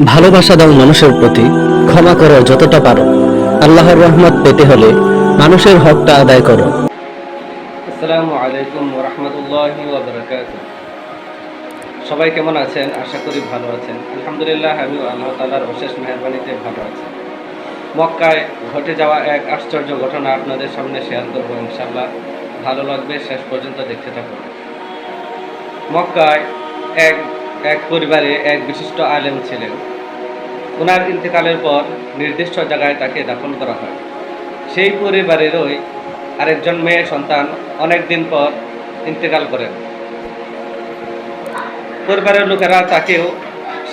ভালোবাসা দাও মানুষের প্রতি, ক্ষমা করো যতটা পারো। আল্লাহর রহমত পেতে হলে মানুষের হকটা আদায় করো। আসসালামু আলাইকুম ওয়া রাহমাতুল্লাহি ওয়া বারাকাতুহু। সবাই কেমন আছেন? আশা করি ভালো আছেন। আলহামদুলিল্লাহ, আমিও আল্লাহ তাআলার অশেষ মেহেরবানিতে ভালো আছি। মক্কায় ঘটে যাওয়া এক আশ্চর্য ঘটনা আপনাদের সামনে শেয়ার করব ইনশাআল্লাহ। ভালো লাগবে, শেষ পর্যন্ত দেখতে থাকুন। মক্কায় এক এক পরিবারে এক বিশিষ্ট আলেম ছিলেন। ওনার ইন্তেকালের পর নির্দিষ্ট জায়গায় তাকে দাফন করা হয়। সেই পরিবারেরই আরেকজন মেয়ে সন্তান অনেক দিন পর ইন্তেকাল করেন। পরিবারের লোকেরা তাকেও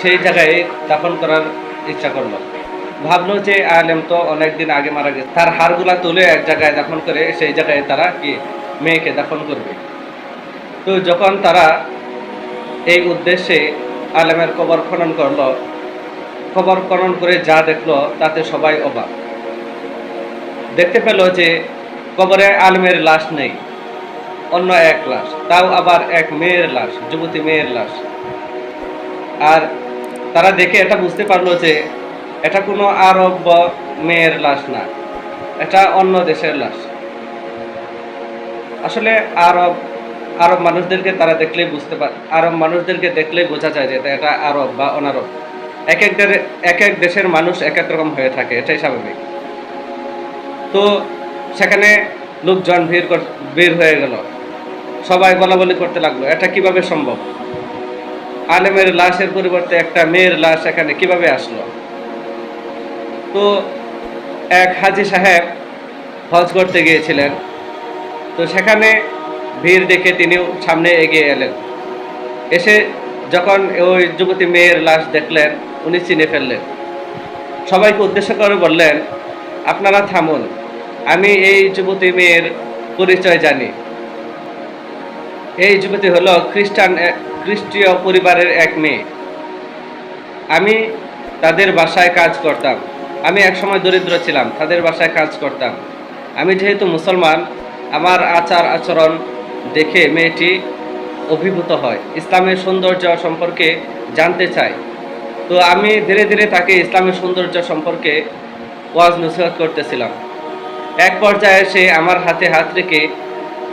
সেই জায়গায় দাফন করার ইচ্ছা করলো। ভাবলো যে আলেম তো অনেক দিন আগে মারা গেছে, তার হাড়গুলা তুলে এক জায়গায় দাফন করে সেই জায়গায় তারা কি মেয়েকে দাফন করবে। তো যখন তারা এই উদ্দেশ্যে আলেমের কবর খনন করলো, কবর খনন করে যা দেখলো তাতে সবাই অবাক। দেখতে পেল যে কবরে আলেমের লাশ নেই, অন্য এক লাশ, তাও আবার এক মেয়ের লাশ, যুবতী মেয়ের লাশ। আর তারা দেখে এটা বুঝতে পারলো যে এটা কোনো আরব বা মেয়ের লাশ না, এটা অন্য দেশের লাশ। আসলে আরব আরব মানুষদেরকে তারা দেখলেই আরব মানুষদেরকে দেখলেই বোঝা যায় যে এটা আরব বা অনারব। এক এক দেশের মানুষ এক এক রকম হয়ে থাকে, এটাই স্বাভাবিক। তো সেখানে লোকজন ভিড় হয়ে গেল, সবাই বলাবলি করতে লাগলো এটা কিভাবে সম্ভব, আলেমের লাশের পরিবর্তে একটা মেয়ের লাশ এখানে কিভাবে আসলো। তো এক হাজী সাহেব হজ করতে গিয়েছিলেন, তো সেখানে ভিড় দেখে তিনিও সামনে এগিয়ে এলেন। এসে যখন ওই যুবতী মেয়ের লাশ দেখলেন, উনি চিনে ফেললেন। সবাইকে উদ্দেশ্য করে বললেন, আপনারা থামুন, আমি এই যুবতী মেয়ের পরিচয় জানি। এই যুবতী হলো খ্রিস্টীয় পরিবারের এক মেয়ে। আমি তাদের বাসায় কাজ করতাম। আমি একসময় দরিদ্র ছিলাম, তাদের বাসায় কাজ করতাম। আমি যেহেতু মুসলমান, আমার আচার আচরণ দেখে মেয়েটি অভিভূত হয়, ইসলামের সৌন্দর্য সম্পর্কে জানতে চায়। তো আমি ধীরে ধীরে তাকে ইসলামের সৌন্দর্য সম্পর্কে ওয়াজ নসিহত করতেছিলাম। এক পর্যায়ে সে আমার হাতে হাত রেখে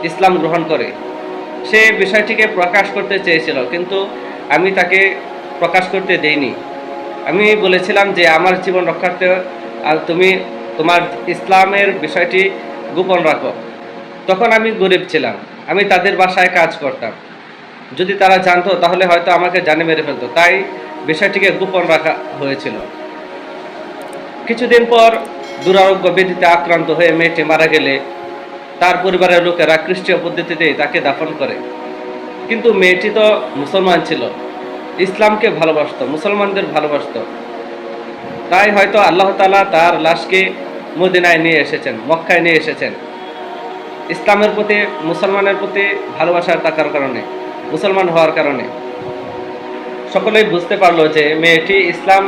ইসলাম গ্রহণ করে। সে বিষয়টিকে প্রকাশ করতে চেয়েছিল, কিন্তু আমি তাকে প্রকাশ করতে দেইনি। আমি বলেছিলাম যে আমার জীবন রক্ষার্থে তুমি তোমার ইসলামের বিষয়টি গোপন রাখো। তখন আমি গরিব ছিলাম, আমি তাদের বাসায় কাজ করতাম। যদি তারা জানতো তাহলে হয়তো আমাকে জানে মেরে ফেলতো, তাই বিষয়টিকে গোপন রাখা হয়েছিল। কিছুদিন পর দুরারোগ্য ব্যাধিতে আক্রান্ত হয়ে মেয়েটি মারা গেলে তার পরিবারের লোকেরা খ্রিস্টীয় পদ্ধতিতে তাকে দাফন করে। কিন্তু মেয়েটি তো মুসলমান ছিল, ইসলামকে ভালোবাসতো, মুসলমানদের ভালোবাসতো। তাই হয়তো আল্লাহ তাআলা তার লাশকে মদিনায় নিয়ে এসেছেন, মক্কায় নিয়ে এসেছেন। ইসলামের প্রতি, মুসলমানের প্রতি ভালোবাসার থাকার কারণে, মুসলমান হওয়ার কারণে সকলেই বুঝতে পারলো যে মেয়েটি ইসলাম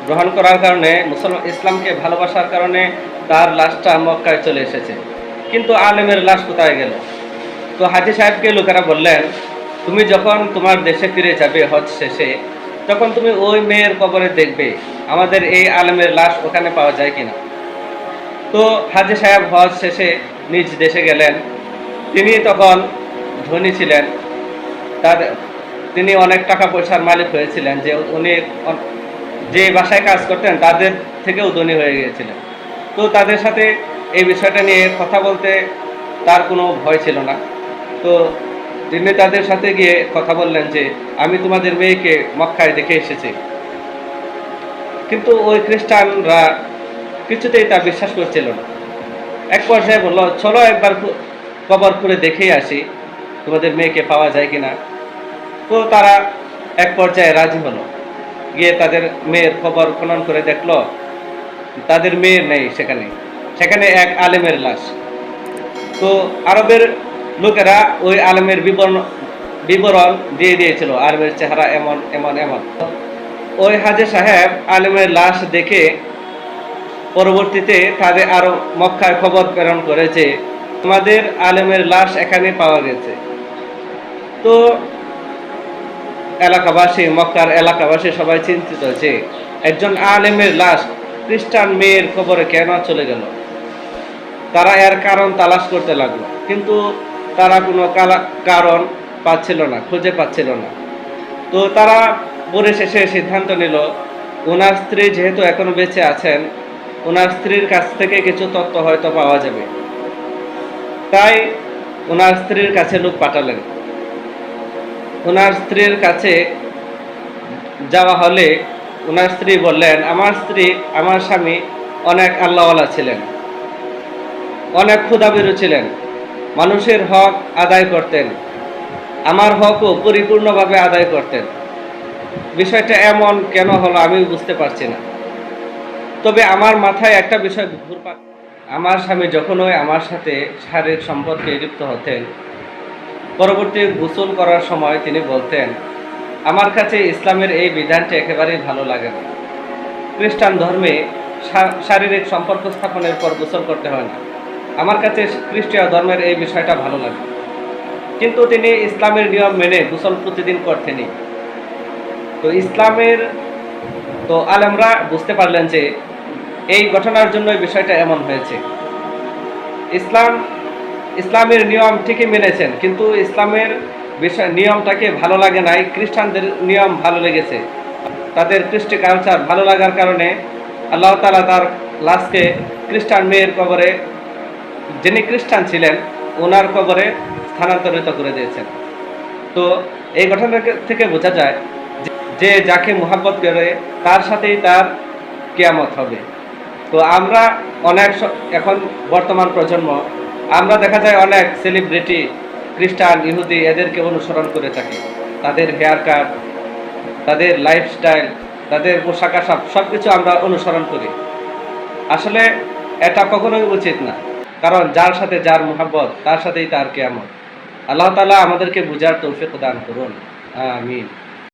গ্রহণ করার কারণে, ইসলামকে ভালোবাসার কারণে তার লাশটা মক্কায় চলে এসেছে। কিন্তু আলেমের লাশ কোথায় গেল? তো হাজী সাহেবকে লোকেরা বললেন, তুমি যখন তোমার দেশে ফিরে যাবে হজ শেষে, তখন তুমি ওই মেয়ের কবরে দেখবে আমাদের এই আলেমের লাশ ওখানে পাওয়া যায় কিনা। তো হাজী সাহেব হজ শেষে নিজ দেশে গেলেন। তিনি তখন ধনী ছিলেন, তিনি অনেক টাকা পয়সার মালিক হয়েছিলেন, যে উনি যে বাসায় কাজ করতেন তাদের থেকেও ধনী হয়ে গিয়েছিলেন। তো তাদের সাথে এই বিষয়টা নিয়ে কথা বলতে তার কোনো ভয় ছিল না। তো তিনি তাদের সাথে গিয়ে কথা বললেন যে আমি তোমাদের মেয়েকে মক্কায় দেখে এসেছি। কিন্তু ওই খ্রিস্টানরা কিছুতেই তা বিশ্বাস করছিল না। এক পর্যায়ে বলল, চলো একবার কবর করে দেখেই আসি তোমাদের মেয়েকে পাওয়া যায় কিনা। তো তারা এক পর্যায়ে রাজি হলো। গিয়ে তাদের মেয়ের কবর খনন করে দেখলো তাদের মেয়ের নেই সেখানে, সেখানে এক আলেমের লাশ। তো আরবের লোকেরা ওই আলেমের বিবরণ দিয়ে দিয়েছিল, আলেমের চেহারা এমন এমন এমন। ওই হাজী সাহেব আলেমের লাশ দেখে পরবর্তীতে তাদের আরো মক্কায় খবর প্রেরণ করে যে আমাদের আলেমের লাশ এখানে পাওয়া গেছে। তো এলাকাবাসী, মক্কার এলাকাবাসী সবাই চিন্তিত যে একজন আলেমের লাশ খ্রিস্টান মেয়ের কবরে কেন চলে গেল। তারা এর কারণ তালাশ করতে লাগলো, কিন্তু তারা কোনো কারণ পাচ্ছিল না, খুঁজে পাচ্ছিল না। তো তারা পরিশেষে সিদ্ধান্ত নিল, ওনার স্ত্রী যেহেতু এখনো বেঁচে আছেন, ওনার স্ত্রীর কাছ থেকে কিছু তথ্য হয়তো পাওয়া যাবে। তাই ওনার স্ত্রীর কাছে লোক পাঠালেন। ওনার স্ত্রীর কাছে যাওয়া হলে ওনার স্ত্রী বললেন, আমার স্বামী অনেক আল্লাহওয়ালা ছিলেন, অনেক ক্ষুধাবিরু ছিলেন, মানুষের হক আদায় করতেন, আমার হকও পরিপূর্ণভাবে আদায় করতেন। বিষয়টা এমন কেন হলো আমি বুঝতে পারছি না। তবে আমার মাথায় একটা বিষয় ঘুরপাক, আমার স্বামী যখনই আমার সাথে শারীরিক সম্পর্কে লিপ্ত হতেন, পরবর্তী গোসল করার সময় তিনি বলতেন, আমার কাছে ইসলামের এই বিধানটি একেবারেই ভালো লাগে না। খ্রিস্টান ধর্মে শারীরিক সম্পর্ক স্থাপনের পর গোসল করতে হয় না, আমার কাছে খ্রিস্টীয় ধর্মের এই বিষয়টা ভালো লাগে। কিন্তু তিনি ইসলামের নিয়ম মেনে গোসল প্রতিদিন করতেনই। তো আলেমরা বুঝতে পারলেন যে এই ঘটনার জন্য বিষয়টা এমন হয়েছে। ইসলামের নিয়ম ঠিকই মেনেছেন, কিন্তু ইসলামের নিয়মটাকে ভালো লাগে নাই, খ্রিস্টানদের নিয়ম ভালো লেগেছে। তাদের কৃষ্টি কালচার ভালো লাগার কারণে আল্লাহ তাআলা তার লাশকে খ্রিস্টান মেয়ের কবরে, যিনি খ্রিস্টান ছিলেন, ওনার কবরে স্থানান্তরিত করে দিয়েছেন। তো এই ঘটনা থেকে বোঝা যায় যে যাকে মুহাব্বত করে তার সাথেই তার কিয়ামত হবে। তো আমরা এখন বর্তমান প্রজন্ম, আমরা দেখা যায় অনেক সেলিব্রিটি, খ্রিস্টান, ইহুদি এদেরকে অনুসরণ করে থাকি। তাদের হেয়ার কাট, তাদের লাইফস্টাইল, তাদের পোশাক আশাক সব কিছু আমরা অনুসরণ করি। আসলে এটা কখনোই উচিত না, কারণ যার সাথে যার মুহাব্বত তার সাথেই তার কিয়ামত। আল্লাহ তাআলা আমাদেরকে বুঝার তৌফিক দান করুন, আমিন।